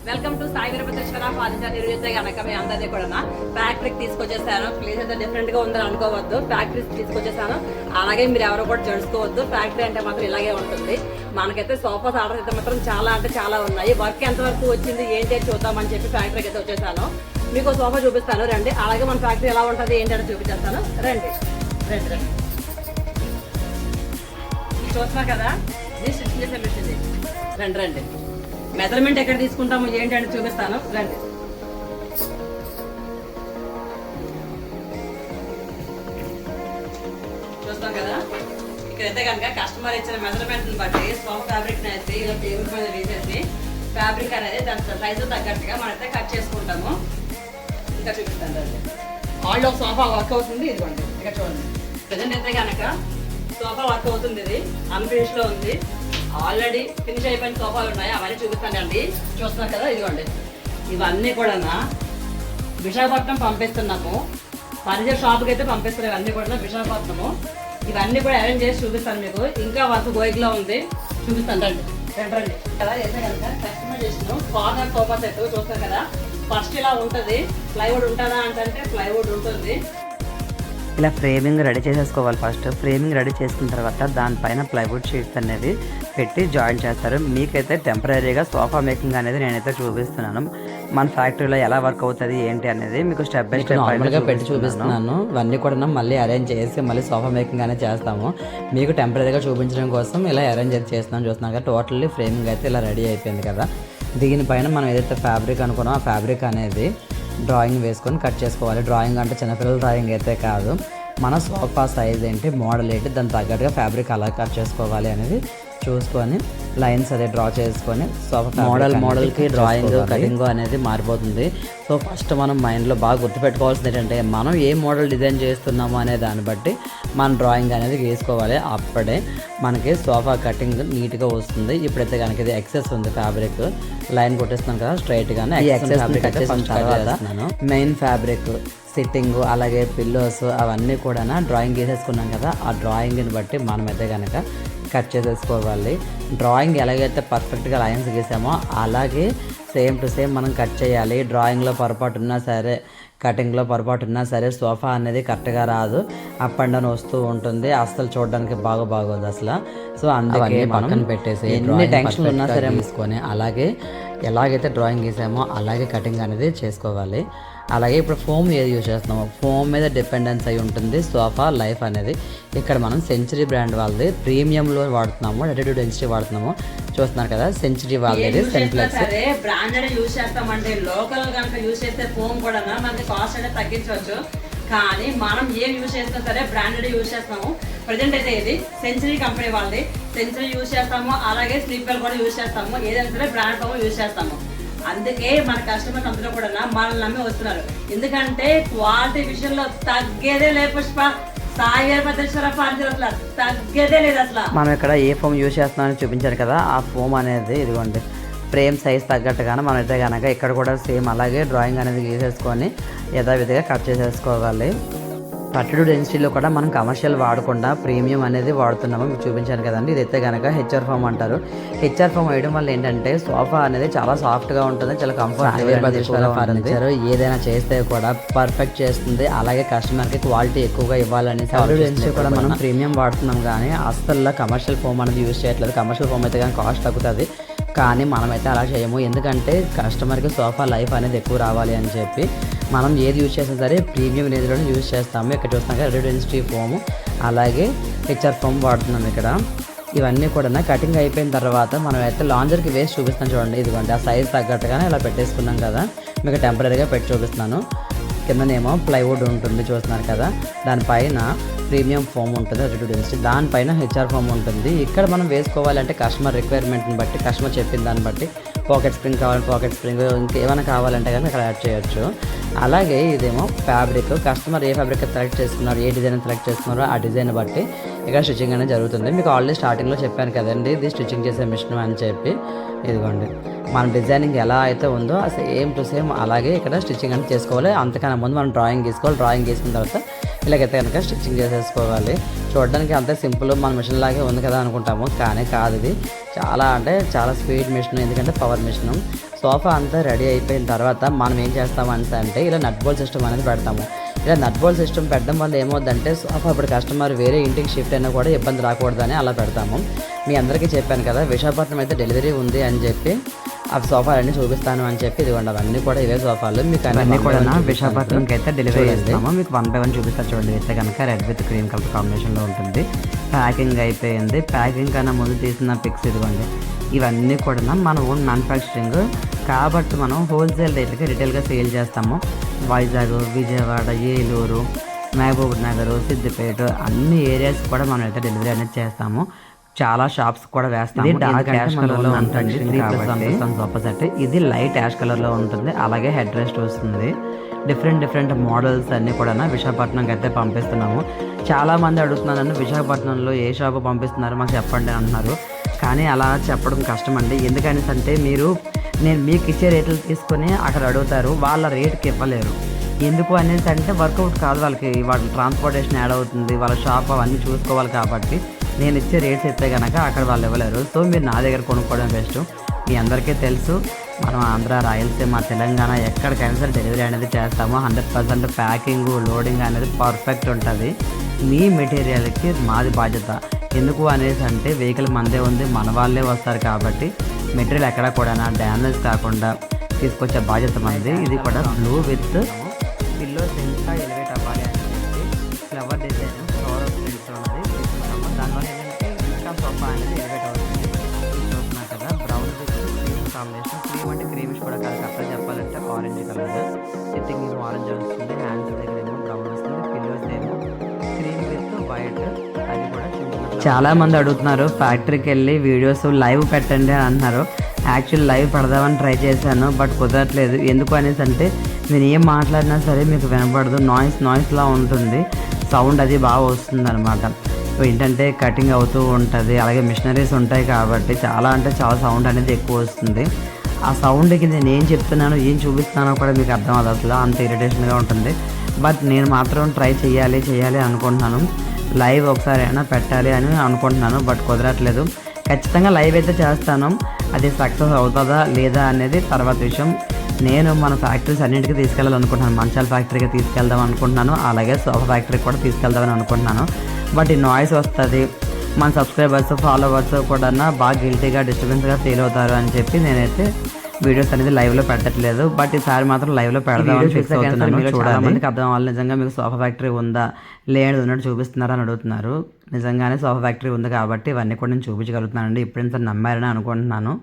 Welcome to Sai Veerabhadreshwara furniture నిర్మిస్తే కనుక మీ అందరినీ కూడా ఫ్యాక్టరీకి తీసుకొచ్చేసాను. ప్లేస్ అయితే డిఫరెంట్ గా ఉందని అనుకోవద్దు, ఫ్యాక్టరీ తీసుకొచ్చేసాను. అలాగే మీరు ఎవరు కూడా తెలుసుకోవద్దు, ఫ్యాక్టరీ అంటే మాత్రం ఇలాగే ఉంటుంది. మనకైతే సోఫాస్ ఆర్డర్ అయితే మాత్రం చాలా అంటే చాలా ఉన్నాయి. వర్క్ ఎంతవరకు వచ్చింది ఏంటి చూద్దామని చెప్పి ఫ్యాక్టరీకి అయితే వచ్చేసాను. మీకు సోఫా చూపిస్తాను రండి. అలాగే మన ఫ్యాక్టరీ ఎలా ఉంటుంది ఏంటి అంటే చూపించేస్తాను రండి. రండి రండి చూస్తున్నారు కదా, ఇది స్టిచ్ చేసే మిషన్. రండి రండి మెజర్మెంట్ ఎక్కడ తీసుకుంటాము ఏంటి అంటే చూపిస్తాను రండి. చూస్తాం కదా, ఇక్కడైతే కనుక కస్టమర్ ఇచ్చిన మెజర్మెంట్ బట్టి సోఫా ఫ్యాబ్రిక్ అయితే ఇలా టేబుల్ మీద వేసేసి ఫ్యాబ్రిక్ అనేది దాని సైజు తగ్గట్టుగా మనైతే కట్ చేసుకుంటాము. ఇంకా చూపిస్తాను రండి. ఆల్రెడీ ఒక సోఫా వర్క్ అవుతుంది, ఇదిగోండి ఇక్కడ చూడండి. ప్రజెంట్ అయితే కనుక సోఫా వర్క్ అవుతుంది, ఇది అన్ఫినిష్ లో ఉంది. ఆల్రెడీ ఫినిష్ అయిపోయిన సోఫాలు ఉన్నాయి, అవన్నీ చూపిస్తానండి. చూస్తున్నారు కదా, ఇదిగోండి ఇవన్నీ కూడా విశాఖపట్నం పంపిస్తున్నాము. ఫర్నిచర్ షాప్కి అయితే పంపిస్తున్నాం. ఇవన్నీ కూడా విశాఖపట్నము. ఇవన్నీ కూడా అరేంజ్ చేసి చూపిస్తాను మీకు. ఇంకా వర్క్ గోయిగ్లో ఉంది, చూపిస్తాను రండి. రండి కదా అయితే కనుక కస్టమర్ చేసిన కార్నర్ సోఫా సెట్ చూస్తారు కదా. ఫస్ట్ ఇలా ఉంటుంది. ప్లైవుడ్ ఉంటుందా అంటే ప్లైవుడ్ ఉంటుంది. ఇలా ఫ్రేమింగ్ రెడీ చేసేసుకోవాలి. ఫస్ట్ ఫ్రేమింగ్ రెడీ చేసుకున్న తర్వాత దానిపైన ప్లైవుడ్ షీట్స్ అనేది పెట్టి జాయిన్ చేస్తారు. మీకైతే టెంపరీగా సోఫా మేకింగ్ అనేది నేనైతే చూపిస్తున్నాను. మన ఫ్యాక్టరీలో ఎలా వర్క్ అవుతుంది ఏంటి అనేది మీకు స్టెప్ బై స్టెప్ నార్మల్గా పెట్టి చూపిస్తున్నాను. ఇవన్నీ కూడా మళ్ళీ అరేంజ్ చేసి మళ్ళీ సోఫా మేకింగ్ అనేది చేస్తాము. మీకు టెంపరీగా చూపించడం కోసం ఇలా అరేంజ్ అయితే చేస్తున్నాను. చూస్తున్నాను కదా, టోటల్లీ ఫ్రేమింగ్ అయితే ఇలా రెడీ అయిపోయింది కదా. దీనిపైన మనం ఏదైతే ఫ్యాబ్రిక్ అనుకున్నామో ఆ ఫ్యాబ్రిక్ అనేది డ్రాయింగ్ వేసుకొని కట్ చేసుకోవాలి. డ్రాయింగ్ అంటే చిన్నపిల్లల డ్రాయింగ్ అయితే కాదు, మన సోఫా సైజ్ ఏంటి, మోడల్ ఏంటి, దానికి తగ్గట్టుగా ఫ్యాబ్రిక్ అలా కట్ చేసుకోవాలి అనేది చూసుకొని లైన్స్ అదే డ్రా చేసుకొని సోఫా మోడల్కి డ్రాయింగ్ కటింగ్ అనేది మారిపోతుంది. సో ఫస్ట్ మనం మైండ్లో బాగా గుర్తుపెట్టుకోవాల్సింది ఏంటంటే మనం ఏ మోడల్ డిజైన్ చేస్తున్నామో అనే దాన్ని బట్టి మన డ్రాయింగ్ అనేది వేసుకోవాలి. అప్పుడే మనకి సోఫా కటింగ్ నీట్గా వస్తుంది. ఇప్పుడైతే కనుక ఇది ఎక్సెస్ ఉంది, ఫ్యాబ్రిక్ లైన్ కొట్టేస్తున్నాను కదా స్ట్రైట్గానే. మెయిన్ ఫ్యాబ్రిక్ సిట్టింగ్ అలాగే పిల్లోస్ అవన్నీ కూడా డ్రాయింగ్ వేసేసుకున్నాం కదా. ఆ డ్రాయింగ్ని బట్టి మనమైతే కనుక కట్ చేసేసుకోవాలి. డ్రాయింగ్ ఎలాగైతే పర్ఫెక్ట్గా లైన్స్ గీసామో అలాగే సేమ్ టు సేమ్ మనం కట్ చేయాలి. డ్రాయింగ్లో పొరపాటు ఉన్నా సరే, కటింగ్లో పొరపాటు ఉన్నా సరే సోఫా అనేది కరెక్ట్గా రాదు, అప్ అండ్ డౌన్ వస్తూ ఉంటుంది. అసలు చూడడానికి బాగోదు అసలు. సో అందుకే పక్కన పెట్టేసి ఎన్ని టెన్షన్లు ఉన్నా సరే తీసుకొని అలాగే ఎలాగైతే డ్రాయింగ్ గీసామో అలాగే కటింగ్ అనేది చేసుకోవాలి. అలాగే ఇప్పుడు ఫోమ్ ఏది యూజ్ చేస్తున్నామో ఫోమ్ మీద డిపెండెన్స్ అయి ఉంటుంది సోఫా లైఫ్ అనేది. ఇక్కడ మనం సెంచరీ బ్రాండ్ వాళ్ళది ప్రీమియంలో వాడుతున్నాము, అటిట్యూడ్ డెన్సిటీ వాడుతున్నాము. చూస్తున్నారు కదా, సెంచరీ వాళ్ళది సెంప్లెక్స్ బ్రాండెడ్ యూజ్ చేస్తామంటే లోకల్ కనుక యూజ్ చేస్తే ఫోమ్ కూడా మనకి కాస్ట్ అనేది తగ్గించవచ్చు. కానీ మనం ఏం యూజ్ చేసినా సరే బ్రాండెడ్ యూజ్ చేస్తాము. ప్రజెంట్ అయితే ఇది సెంచరీ కంపెనీ వాళ్ళది, సెంచరీ యూజ్ చేస్తాము. అలాగే స్లీపర్ కూడా యూజ్ చేస్తాము. ఏదైనా సరే బ్రాండ్ ఫోమ్ యూజ్ చేస్తాము. అందుకే మన కస్టమర్స్ అందరూ కూడా మనల్ని నమ్మి వస్తున్నారు. ఎందుకంటే క్వాలిటీ విషయంలో తగ్గేదే లేదు పుష్ప. సాయి వీరభద్రేశ్వర ఫర్నిచర్ అసలు తగ్గేదే లేదు అసలు. మనం ఇక్కడ ఏ ఫోమ్ యూజ్ చేస్తున్నామని చూపించారు కదా, ఆ ఫోమ్ అనేది ఇదిగోండి ఫ్రేమ్ సైజ్ తగ్గట్టుగానే మనం అయితే కనుక ఇక్కడ కూడా సేమ్ అలాగే డ్రాయింగ్ అనేది గీసేసుకొని యథావిధిగా కట్ చేసేసుకోవాలి. అటిట్యూడ్ డెన్సిటీలో కూడా మనం కమర్షియల్ వాడకుండా ప్రీమియం అనేది వాడుతున్నాము. మీకు చూపించాను కదండి. ఇదైతే కనుక హెచ్ఆర్ ఫోమ్ అంటారు. హెచ్ఆర్ ఫోమ్ వేయడం వల్ల ఏంటంటే సోఫా అనేది చాలా సాఫ్ట్గా ఉంటుంది, చాలా కంఫర్టబుల్ ఫర్నిచర్. ఏదైనా చేస్తే కూడా పర్ఫెక్ట్ చేస్తుంది. అలాగే కస్టమర్కి క్వాలిటీ ఎక్కువగా ఇవ్వాలని అటిట్యూడ్ డెన్సిటీ కూడా మనం ప్రీమియం వాడుతున్నాం. కానీ అస్సలు కమర్షియల్ ఫోమ్ అనేది యూజ్ చేయట్లేదు. కమర్షియల్ ఫోమ్ అయితే కానీ కాస్ట్ తగ్గుతుంది, కానీ మనమైతే అలా చేయము. ఎందుకంటే కస్టమర్కి సోఫా లైఫ్ అనేది ఎక్కువ రావాలి అని చెప్పి మనం ఏది యూజ్ చేసినా సరే ప్రీమియం రేంజ్లోనే యూజ్ చేస్తాము. ఇక్కడ చూస్తాం కదా అటిట్యూడ్ డెన్సిటీ ఫోమ్ అలాగే హెచ్ఆర్ ఫోమ్ వాడుతున్నాం ఇక్కడ. ఇవన్నీ కూడా కటింగ్ అయిపోయిన తర్వాత మనం అయితే లాంజర్కి వేసి చూపిస్తాను చూడండి. ఇదిగోండి ఆ సైజ్ తగ్గట్టుగానే ఇలా పెట్టేసుకున్నాం కదా. మీకు టెంపరీగా పెట్టి చూపిస్తున్నాను. కిందనేమో ప్లైవుడ్ ఉంటుంది చూస్తున్నారు కదా, దానిపైన ప్రీమియం ఫోమ్ ఉంటుంది అటిట్యూడ్ డెన్సిటీ, దానిపైన హెచ్ఆర్ ఫోమ్ ఉంటుంది. ఇక్కడ మనం వేసుకోవాలంటే కస్టమర్ రిక్వైర్మెంట్ని బట్టి, కస్టమర్ చెప్పిన దాన్ని బట్టి పాకెట్ స్ప్రింగ్ కావాలంటే పాకెట్ స్ప్రింగ్, ఇంకేమైనా కావాలంటే కానీ ఇక్కడ యాడ్ చేయొచ్చు. అలాగే ఇదేమో ఫ్యాబ్రిక్, కస్టమర్ ఏ ఫ్యాబ్రిక్ సెలెక్ట్ చేసుకున్నారు, ఏ డిజైన్ సెలెక్ట్ చేసుకున్నారో ఆ డిజైన్ బట్టి ఇక్కడ స్టిచ్చింగ్ అనేది జరుగుతుంది. మీకు ఆల్రెడీ స్టార్టింగ్లో చెప్పాను కదండి, ఇది స్టిచ్చింగ్ చేసే మిషన్ అని చెప్పి. ఇదిగోండి మన డిజైనింగ్ ఎలా అయితే ఉందో సేమ్ టు సేమ్ అలాగే ఇక్కడ స్టిచ్చింగ్ అనేది చేసుకోవాలి. అంతకన్నా ముందు మనం డ్రాయింగ్ గీసుకోవాలి. డ్రాయింగ్ గీసుకున్న తర్వాత ఇలాగైతే కనుక స్టిచ్చింగ్ చేసేసుకోవాలి. చూడడానికి అంతే సింపుల్, మన మిషన్ లాగే ఉంది కదా అనుకుంటాము, కానీ కాదు. ఇది చాలా అంటే చాలా స్పీడ్ మిషన్, ఎందుకంటే పవర్ మిషన్. సోఫా అంతా రెడీ అయిపోయిన తర్వాత మనం ఏం చేస్తామంటే ఇలా నట్ బోల్ట్ సిస్టమ్ అనేది పెడతాము. ఇలా నట్ బోల్ట్ సిస్టమ్ పెట్టడం వల్ల ఏమవుతుందంటే సోఫా ఇప్పుడు కస్టమర్ వేరే ఇంటికి షిఫ్ట్ అయినా కూడా ఇబ్బంది రాకూడదని అలా పెడతాము. మీ అందరికీ చెప్పాను కదా విశాఖపట్నం అయితే డెలివరీ ఉంది అని చెప్పి ఆ సోఫాలన్నీ చూపిస్తాను అని చెప్పి ఇదిగోండి అవన్నీ కూడా ఇవే సోఫాలు. మీకు అన్నీ కూడా విశాఖపట్నంకి అయితే డెలివరీ చేస్తాము. మీకు 1 by 1 చూపిస్తారు చూడండి. అయితే కనుక రెడ్ విత్ క్రీమ్ కలర్ కాంబినేషన్లో ఉంటుంది. ప్యాకింగ్ అయిపోయింది. ప్యాకింగ్ కన్నా ముందు తీసిన పిక్స్ ఇదిగోండి. ఇవన్నీ కూడా మన ఓన్ మ్యానుఫ్యాక్చరింగ్ కాబట్టి మనం హోల్సేల్ రేట్లకి రిటైల్గా సేల్ చేస్తాము. వైజాగ్, విజయవాడ, ఏలూరు, మహబూబ్ నగర్, సిద్దిపేట అన్ని ఏరియాస్ కూడా మనం అయితే డెలివరీ అనేది చేస్తాము. చాలా షాప్స్ కూడా వేస్తాము. డార్క్ యాష్ కలర్లో ఉంటుంది 3+1 సోఫా సెట్. ఇది లైట్ యాష్ కలర్లో ఉంటుంది. అలాగే హెడ్ రెస్ట్ వస్తుంది. డిఫరెంట్ మోడల్స్ అన్నీ కూడా విశాఖపట్నంకి అయితే పంపిస్తున్నాము. చాలామంది అడుగుతున్నాను విశాఖపట్నంలో ఏ షాపు పంపిస్తున్నారు మాకు చెప్పండి అంటున్నారు. కానీ అలా చెప్పడం కష్టం అండి. ఎందుకనేసి అంటే నేను మీకు ఇచ్చే రేట్లు తీసుకొని అక్కడ అడుగుతారు, వాళ్ళ రేటుకి ఇవ్వలేరు. ఎందుకు అనేసి అంటే వర్కౌట్ కాదు వాళ్ళకి. వాళ్ళ ట్రాన్స్పోర్టేషన్ యాడ్ అవుతుంది, వాళ్ళ షాప్ అవన్నీ చూసుకోవాలి. కాబట్టి నేను ఇచ్చే రేట్స్ ఇస్తే కనుక అక్కడ వాళ్ళు ఇవ్వలేరు. సో మీరు నా దగ్గర కొనుక్కోవడం బెస్ట్. మీ అందరికీ తెలుసు మనం ఆంధ్ర, రాయలసీమ, తెలంగాణ ఎక్కడికైనా సరే డెలివరీ అనేది చేస్తాము. 100% ప్యాకింగ్, లోడింగ్ అనేది పర్ఫెక్ట్ ఉంటుంది. మీ మెటీరియల్కి మాది బాధ్యత. ఎందుకు అనేసి అంటే వెహికల్ మందే ఉంది, మన వాళ్ళే వస్తారు కాబట్టి మెటీరియల్ ఎక్కడ కూడా డ్యామేజ్ కాకుండా తీసుకొచ్చే బాధ్యత మనది. ఇది కూడా బ్లూ విత్ పిల్లోస్ ఇంకా ఎలివేట్ అవ్వాలి అని చెప్పి ఫ్లవర్ డిజైన్ ఫ్లోరల్ ప్రింట్స్ ఉన్నది తీసుకున్నాము. దానివల్ల ఏంటంటే ఇంకా సోఫా అనేది ఎలివేట్ అవుతుంది. చూస్తున్నారు కదా brown with cream combination. Cream అంటే క్రీమిష్ కూడా కాదు, కరెక్ట్గా చెప్పాలంటే ఆరెంజ్ కలర్. సిట్టింగ్ ఏమో ఆరెంజ్ వస్తుంది, హ్యాండ్స్ దగ్గర ఏమో బ్రౌన్ వస్తుంది, పిల్లోస్ ఏమో క్రీమ్ విత్ వైట్. అది కూడా చాలా మంది అడుగుతున్నారు ఫ్యాక్టరీకి వెళ్ళి వీడియోస్ లైవ్ పెట్టండి అని అంటున్నారు. యాక్చువల్ లైవ్ పెడదామని ట్రై చేశాను, బట్ కుదరట్లేదు. ఎందుకు అనేసి అంటే నేను ఏం మాట్లాడినా సరే మీకు వినపడదు. నాయిస్లా ఉంటుంది, సౌండ్ అది బాగా వస్తుంది అనమాట. ఏంటంటే కటింగ్ అవుతూ ఉంటుంది, అలాగే మిషనరీస్ ఉంటాయి కాబట్టి చాలా అంటే చాలా సౌండ్ అనేది ఎక్కువ వస్తుంది. ఆ సౌండ్కి నేను ఏం చెప్తున్నానో ఏం చూపిస్తున్నానో కూడా మీకు అర్థం అవ్వదు, అసలు అంత ఇరిటేషన్గా ఉంటుంది. బట్ నేను మాత్రం ట్రై చేయాలి అనుకుంటున్నాను. లైవ్ ఒకసారి అయినా పెట్టాలి అని అనుకుంటున్నాను, బట్ కుదరట్లేదు. ఖచ్చితంగా లైవ్ అయితే చేస్తాను. అది సక్సెస్ అవుతుందా లేదా అనేది తర్వాత విషయం. నేను మన ఫ్యాక్టరీస్ అన్నింటికి తీసుకెళ్ళాలనుకుంటున్నాను. మంచాల ఫ్యాక్టరీకి తీసుకెళ్దాం అనుకుంటున్నాను, అలాగే సోఫా ఫ్యాక్టరీకి కూడా తీసుకెళ్దామని అనుకుంటున్నాను. బట్ ఈ నాయిస్ వస్తుంది, మన సబ్స్క్రైబర్స్, ఫాలోవర్స్ కూడా బాగా గిల్టీగా, డిస్టర్బెన్స్గా ఫీల్ అవుతారు అని చెప్పి నేనైతే వీడియోస్ అనేది లైవ్లో పెట్టట్లేదు. బట్ ఈసారి మాత్రం లైవ్లో పెడదామని ఫిక్స్ అవుతున్నాను. చాలా మందికి అర్థం అవ్వాలి, నిజంగా మీకు సోఫా ఫ్యాక్టరీ ఉందా లేదు ఉన్నట్టు చూపిస్తున్నారని అడుగుతున్నారు. నిజంగానే సోఫా ఫ్యాక్టరీ ఉంది కాబట్టి ఇవన్నీ కూడా నేను చూపించగలుగుతున్నానండి. ఇప్పుడైనా సరే నమ్మారని అనుకుంటున్నాను.